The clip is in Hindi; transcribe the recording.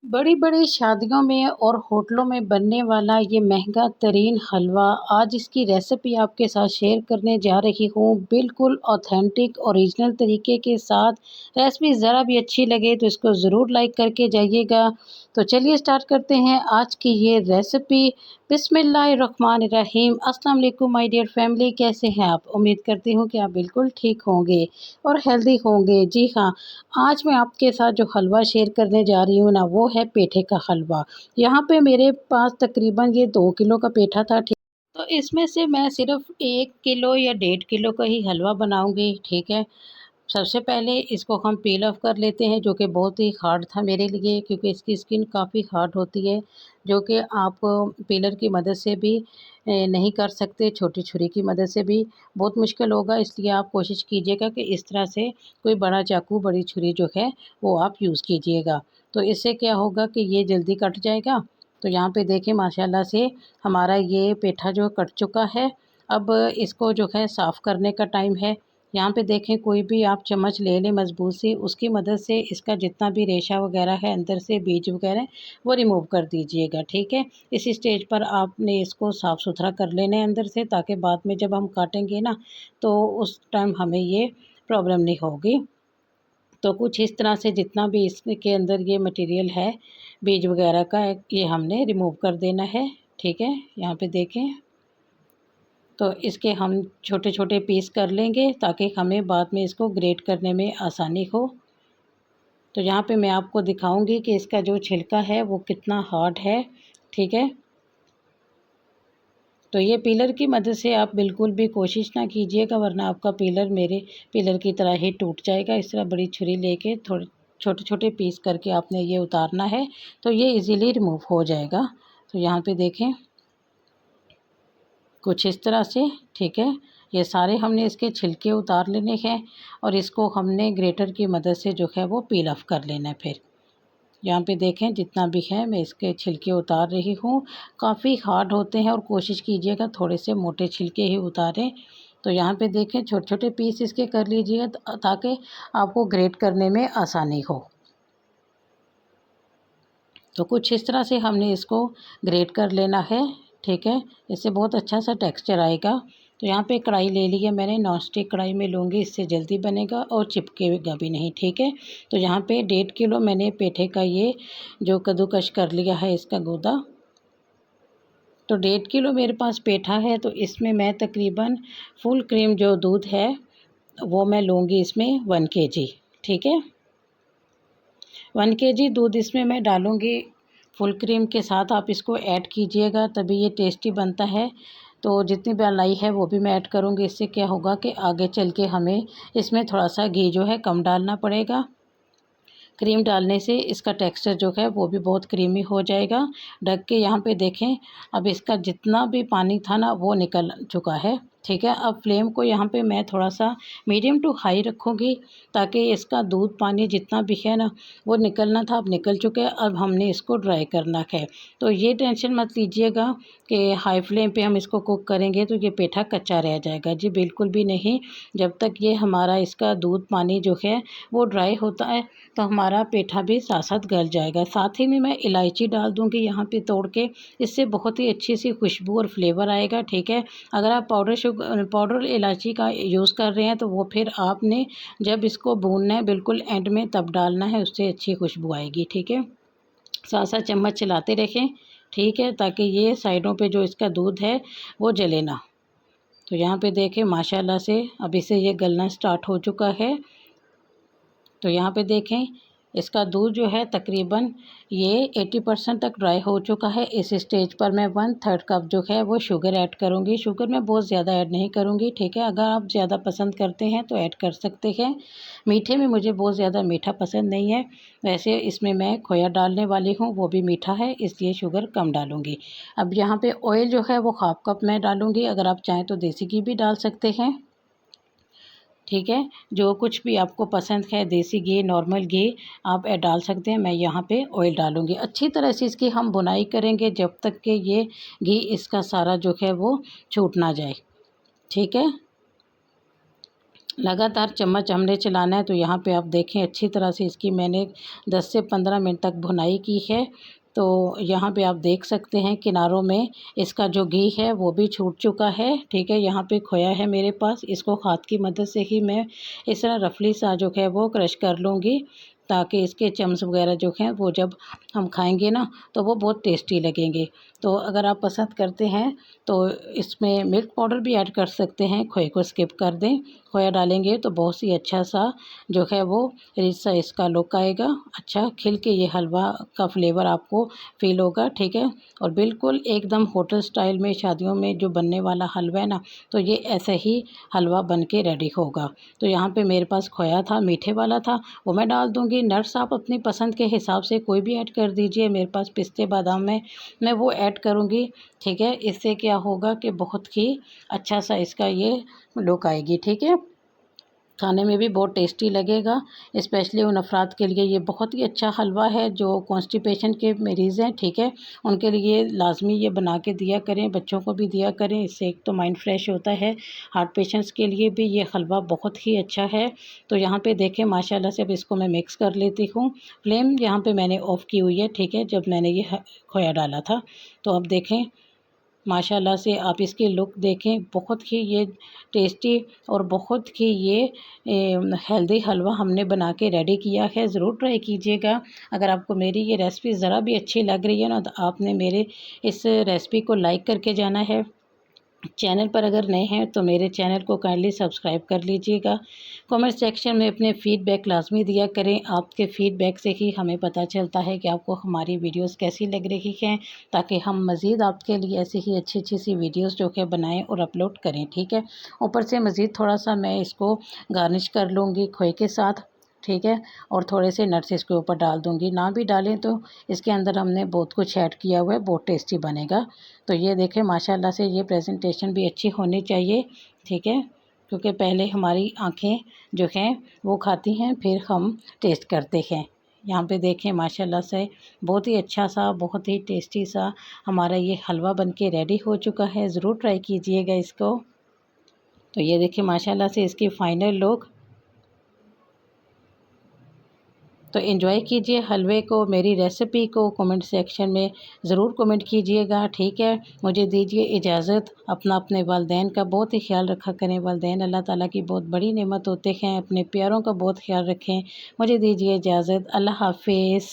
बड़ी बड़ी शादियों में और होटलों में बनने वाला ये महंगा तरीन हलवा, आज इसकी रेसिपी आपके साथ शेयर करने जा रही हूँ। बिल्कुल ऑथेंटिक ओरिजिनल तरीके के साथ। रेसिपी ज़रा भी अच्छी लगे तो इसको ज़रूर लाइक करके जाइएगा। तो चलिए स्टार्ट करते हैं आज की ये रेसिपी। बिस्मिल्लाहिर्रहमानिर्रहीम। अस्सलाम वालेकुम माय डियर फैमिली, कैसे हैं आप? उम्मीद करती हूँ कि आप बिल्कुल ठीक होंगे और हेल्दी होंगे। जी हाँ, आज मैं आपके साथ जो हलवा शेयर करने जा रही हूँ ना, वो है पेठे का हलवा। यहाँ पे मेरे पास तकरीबन ये 2 किलो का पेठा था, ठीक। तो इसमें से मैं सिर्फ 1 किलो या 1.5 किलो का ही हलवा बनाऊँगी, ठीक है। सबसे पहले इसको हम पील ऑफ कर लेते हैं, जो कि बहुत ही हार्ड था मेरे लिए, क्योंकि इसकी स्किन काफ़ी हार्ड होती है, जो कि आप पीलर की मदद से भी नहीं कर सकते, छोटी छुरी की मदद से भी बहुत मुश्किल होगा। इसलिए आप कोशिश कीजिएगा कि इस तरह से कोई बड़ा चाकू, बड़ी छुरी जो है वो आप यूज़ कीजिएगा। तो इससे क्या होगा कि ये जल्दी कट जाएगा। तो यहाँ पे देखें माशाल्लाह से हमारा ये पेठा जो कट चुका है। अब इसको जो है साफ़ करने का टाइम है। यहाँ पे देखें कोई भी आप चम्मच ले लें मज़बूत सी, उसकी मदद से इसका जितना भी रेशा वगैरह है अंदर से, बीज वगैरह, वो रिमूव कर दीजिएगा, ठीक है। इसी स्टेज पर आपने इसको साफ़ सुथरा कर लेना है अंदर से, ताकि बाद में जब हम काटेंगे ना तो उस टाइम हमें ये प्रॉब्लम नहीं होगी। तो कुछ इस तरह से जितना भी इसके अंदर ये मटेरियल है बीज वगैरह का, ये हमने रिमूव कर देना है, ठीक है। यहाँ पे देखें, तो इसके हम छोटे छोटे पीस कर लेंगे ताकि हमें बाद में इसको ग्रेट करने में आसानी हो। तो यहाँ पे मैं आपको दिखाऊंगी कि इसका जो छिलका है वो कितना हार्ड है, ठीक है। तो ये पीलर की मदद से आप बिल्कुल भी कोशिश ना कीजिएगा, वरना आपका पीलर मेरे पीलर की तरह ही टूट जाएगा। इस तरह बड़ी छुरी लेके थोड़े छोटे छोटे पीस करके आपने ये उतारना है, तो ये इजीली रिमूव हो जाएगा। तो यहाँ पे देखें कुछ इस तरह से, ठीक है। ये सारे हमने इसके छिलके उतार लेने हैं और इसको हमने ग्रेटर की मदद से जो है वो पील ऑफ कर लेना है। फिर यहाँ पे देखें जितना भी है मैं इसके छिलके उतार रही हूँ। काफ़ी हार्ड होते हैं और कोशिश कीजिएगा थोड़े से मोटे छिलके ही उतारें। तो यहाँ पे देखें छोटे छोटे पीस इसके कर लीजिएगा ताकि आपको ग्रेट करने में आसानी हो। तो कुछ इस तरह से हमने इसको ग्रेट कर लेना है, ठीक है। इससे बहुत अच्छा सा टेक्सचर आएगा। तो यहाँ पे कढ़ाई ले ली है मैंने, नॉन स्टिक कढ़ाई में लूँगी, इससे जल्दी बनेगा और चिपकेगा भी नहीं, ठीक है। तो यहाँ पे 1.5 किलो मैंने पेठे का ये जो कद्दूकश कर लिया है इसका गूदा। तो 1.5 किलो मेरे पास पेठा है, तो इसमें मैं तकरीबन फुल क्रीम जो दूध है वो मैं लूँगी इसमें 1 kg, ठीक है। 1 kg दूध इसमें मैं डालूँगी फुल क्रीम के साथ। आप इसको ऐड कीजिएगा तभी ये टेस्टी बनता है। तो जितनी मलाई है वो भी मैं ऐड करूँगी। इससे क्या होगा कि आगे चल के हमें इसमें थोड़ा सा घी जो है कम डालना पड़ेगा। क्रीम डालने से इसका टेक्सचर जो है वो भी बहुत क्रीमी हो जाएगा। ढक के यहाँ पे देखें, अब इसका जितना भी पानी था ना वो निकल चुका है, ठीक है। अब फ्लेम को यहाँ पे मैं थोड़ा सा मीडियम टू हाई रखूँगी ताकि इसका दूध पानी जितना भी है ना वो निकलना था, अब निकल चुके हैं। अब हमने इसको ड्राई करना है। तो ये टेंशन मत लीजिएगा कि हाई फ्लेम पे हम इसको कुक करेंगे तो ये पेठा कच्चा रह जाएगा। जी बिल्कुल भी नहीं। जब तक ये हमारा इसका दूध पानी जो है वो ड्राई होता है तो हमारा पेठा भी साथ साथ गल जाएगा। साथ ही में मैं इलायची डाल दूँगी यहाँ पे तोड़ के, इससे बहुत ही अच्छी सी खुशबू और फ्लेवर आएगा, ठीक है। अगर आप पाउडर इलायची का यूज़ कर रहे हैं तो वो फिर आपने जब इसको भूनना है बिल्कुल एंड में तब डालना है, उससे अच्छी खुशबू आएगी, ठीक है। साथ साथ चम्मच चलाते रहें, ठीक है, ताकि ये साइडों पे जो इसका दूध है वो जले ना। तो यहाँ पे देखें माशाल्लाह से अब इसे ये गलना स्टार्ट हो चुका है। तो यहाँ पे देखें इसका दूध जो है तकरीबन ये 80% तक ड्राई हो चुका है। इस स्टेज पर मैं 1/3 कप जो है वो शुगर ऐड करूँगी। शुगर मैं बहुत ज़्यादा ऐड नहीं करूँगी, ठीक है। अगर आप ज़्यादा पसंद करते हैं तो ऐड कर सकते हैं। मीठे में मुझे बहुत ज़्यादा मीठा पसंद नहीं है। वैसे इसमें मैं खोया डालने वाली हूँ, वो भी मीठा है, इसलिए शुगर कम डालूँगी। अब यहाँ पे ऑयल जो है वो 1/2 कप मैं डालूँगी। अगर आप चाहें तो देसी घी भी डाल सकते हैं, ठीक है। जो कुछ भी आपको पसंद है, देसी घी, नॉर्मल घी आप डाल सकते हैं। मैं यहाँ पे ऑयल डालूँगी। अच्छी तरह से इसकी हम भुनाई करेंगे जब तक कि ये घी इसका सारा जो है वो छूट ना जाए, ठीक है। लगातार चम्मच हमने चलाना है। तो यहाँ पे आप देखें अच्छी तरह से इसकी मैंने 10 से 15 मिनट तक भुनाई की है। तो यहाँ पे आप देख सकते हैं किनारों में इसका जो घी है वो भी छूट चुका है। ठीक है, यहाँ पे खोया है मेरे पास, इसको हाथ की मदद से ही मैं इस तरह रफली सा जो है वो क्रश कर लूँगी, ताकि इसके चम्स वगैरह जो हैं वो जब हम खाएंगे ना तो वो बहुत टेस्टी लगेंगे। तो अगर आप पसंद करते हैं तो इसमें मिल्क पाउडर भी ऐड कर सकते हैं, खोए को स्किप कर दें। खोया डालेंगे तो बहुत ही अच्छा सा जो है वो रिच सा इसका लुक आएगा, अच्छा खिल के ये हलवा का फ्लेवर आपको फील होगा। ठीक है, और बिल्कुल एकदम होटल स्टाइल में शादियों में जो बनने वाला हलवा है ना, तो ये ऐसे ही हलवा बन के रेडी होगा। तो यहाँ पे मेरे पास खोया था, मीठे वाला था, वो मैं डाल दूँगी। नट्स आप अपनी पसंद के हिसाब से कोई भी ऐड कर दीजिए। मेरे पास पिस्ते बादाम है, मैं वो ऐड करूँगी। ठीक है, इससे क्या होगा कि बहुत ही अच्छा सा इसका ये लुक आएगी। ठीक है, खाने में भी बहुत टेस्टी लगेगा। स्पेशली उन अफराद के लिए ये बहुत ही अच्छा हलवा है जो कॉन्स्टिपेशन के मरीज़ हैं। ठीक है, उनके लिए लाजमी ये बना के दिया करें, बच्चों को भी दिया करें। इससे एक तो माइंड फ्रेश होता है, हार्ट पेशेंट्स के लिए भी ये हलवा बहुत ही अच्छा है। तो यहाँ पे देखें माशाल्लाह से अब इसको मैं मिक्स कर लेती हूँ। फ्लेम यहाँ पे मैंने ऑफ़ की हुई है। ठीक है, जब मैंने ये खोया डाला था। तो अब देखें माशाल्लाह से आप इसकी लुक देखें, बहुत ही ये टेस्टी और बहुत ही ये हेल्दी हलवा हमने बना के रेडी किया है। ज़रूर ट्राई कीजिएगा। अगर आपको मेरी ये रेसिपी ज़रा भी अच्छी लग रही है ना, तो आपने मेरे इस रेसिपी को लाइक करके जाना है। चैनल पर अगर नए हैं तो मेरे चैनल को काइंडली सब्सक्राइब कर लीजिएगा। कमेंट सेक्शन में अपने फ़ीडबैक लाजमी दिया करें। आपके फ़ीडबैक से ही हमें पता चलता है कि आपको हमारी वीडियोस कैसी लग रही हैं, ताकि हम मज़ीद आपके लिए ऐसी ही अच्छी अच्छी सी वीडियोस जो कि बनाएं और अपलोड करें। ठीक है, ऊपर से मज़ीद थोड़ा सा मैं इसको गार्निश कर लूँगी खोए के साथ। ठीक है, और थोड़े से नट्स इसके ऊपर डाल दूँगी। ना भी डालें तो इसके अंदर हमने बहुत कुछ ऐड किया हुआ है, बहुत टेस्टी बनेगा। तो ये देखें माशाल्लाह से ये प्रेजेंटेशन भी अच्छी होनी चाहिए। ठीक है, क्योंकि पहले हमारी आँखें जो हैं वो खाती हैं, फिर हम टेस्ट करते हैं। यहाँ पे देखें माशाल्लाह से बहुत ही अच्छा सा, बहुत ही टेस्टी सा हमारा ये हलवा बन के रेडी हो चुका है। ज़रूर ट्राई कीजिएगा इसको। तो ये देखिए माशाल्लाह से इसकी फ़ाइनल लुक। तो एंजॉय कीजिए हलवे को, मेरी रेसिपी को कमेंट सेक्शन में ज़रूर कमेंट कीजिएगा। ठीक है, मुझे दीजिए इजाज़त। अपने वालिदैन का बहुत ही ख्याल रखा करें। वालिदैन अल्लाह ताला की बहुत बड़ी नेमत होते हैं। अपने प्यारों का बहुत ख्याल रखें। मुझे दीजिए इजाज़त। अल्लाह हाफ़िज़।